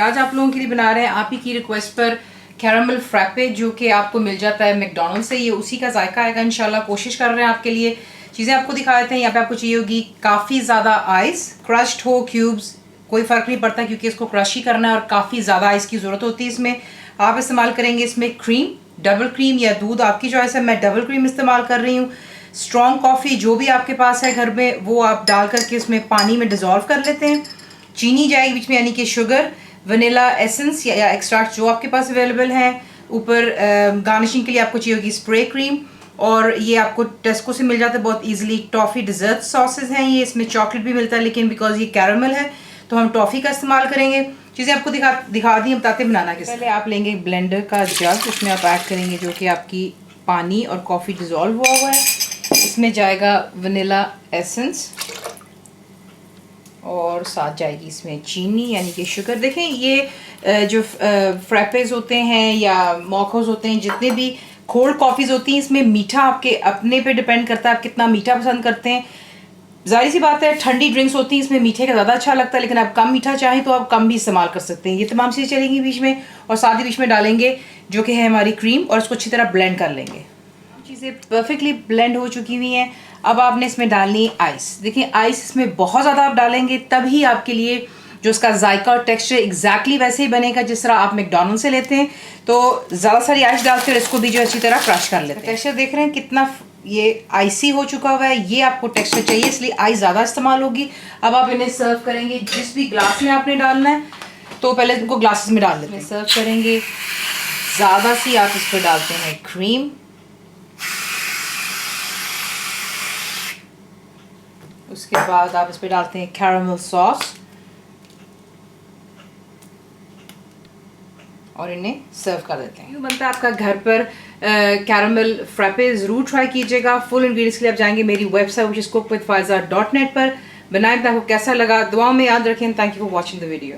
आज आप लोगों के लिए बना रहे हैं आप ही की रिक्वेस्ट पर कैरामल फ्रैपे, जो कि आपको मिल जाता है मैकडॉनल्ड से। ये उसी का जायका आएगा इंशाल्लाह। कोशिश कर रहे हैं आपके लिए चीज़ें आपको दिखा देते हैं। यहाँ पे आपको चाहिए होगी काफ़ी ज़्यादा आइस, क्रश्ड हो क्यूब्स कोई फ़र्क नहीं पड़ता क्योंकि इसको क्रश ही करना है और काफ़ी ज़्यादा आइस की ज़रूरत होती है इसमें। आप इस्तेमाल करेंगे इसमें क्रीम, डबल क्रीम या दूध, आपकी चॉइस है। मैं डबल क्रीम इस्तेमाल कर रही हूँ। स्ट्रॉन्ग कॉफ़ी जो भी आपके पास है घर में वो आप डाल करके इसमें पानी में डिज़ोल्व कर लेते हैं। चीनी जाएगी बीच में, यानी कि शुगर, वनीला एसेंस या एक्सट्रैक्ट जो आपके पास अवेलेबल है। ऊपर गार्निशिंग के लिए आपको चाहिए होगी स्प्रे क्रीम, और ये आपको टेस्को से मिल जाता है बहुत इजीली। टॉफ़ी डिज़र्ट सॉसेस हैं ये, इसमें चॉकलेट भी मिलता है लेकिन बिकॉज ये कैरामल है तो हम टॉफ़ी का इस्तेमाल करेंगे। चीज़ें आपको दिखा दी, बताते बनाना किस। पहले आप लेंगे ब्लेंडर का जग, उसमें आप ऐड करेंगे जो कि आपकी पानी और कॉफ़ी डिज़ोल्व हुआ है। इसमें जाएगा वनीला एसेंस और साथ जाएगी इसमें चीनी यानी कि शुगर। देखें ये जो फ्रैपेज होते हैं या मोकोज होते हैं, जितने भी कोल्ड कॉफ़ीज़ होती हैं, इसमें मीठा आपके अपने पे डिपेंड करता है आप कितना मीठा पसंद करते हैं। जाहिर सी बात है ठंडी ड्रिंक्स होती हैं इसमें मीठे का ज़्यादा अच्छा लगता है, लेकिन आप कम मीठा चाहें तो आप कम भी इस्तेमाल कर सकते हैं। ये तमाम चीज़ें चलेंगी बीच में, और साथ ही बीच में डालेंगे जो कि है हमारी क्रीम, और इसको अच्छी तरह ब्लेंड कर लेंगे। चीज़ें परफेक्टली ब्लेंड हो चुकी हुई हैं। अब आपने इसमें डालनी है आइस। देखिए आइस इसमें बहुत ज़्यादा आप डालेंगे तभी आपके लिए जो उसका जायका और टेक्सचर एग्जैक्टली वैसे ही बनेगा जिस तरह आप मैकडॉनल्ड से लेते हैं। तो ज़्यादा सारी आइस डालकर इसको भी जो अच्छी तरह क्रश कर लेते हैं। टेक्सचर देख रहे हैं कितना ये आइसी हो चुका हुआ है, ये आपको टेक्सचर चाहिए इसलिए आइस ज़्यादा इस्तेमाल होगी। अब आप इन्हें सर्व करेंगे जिस भी ग्लास में आपने डालना है, तो पहले इनको ग्लासेस में डाल लेते हैं। सर्व करेंगे, ज़्यादा सी आप इस पर डालते हैं क्रीम, उसके बाद आप इस पर डालते हैं कैरामल सॉस और इन्हें सर्व कर देते हैं। बनता है आपका घर पर कैरामल फ्रैपे। ज़रूर ट्राई कीजिएगा। फुल इंग्रीडियंट्स के लिए आप जाएंगे मेरी website which is cooked with faiza.net पर। बनाएं, आपको कैसा लगा दुआ में याद रखें। Thank you for watching the video.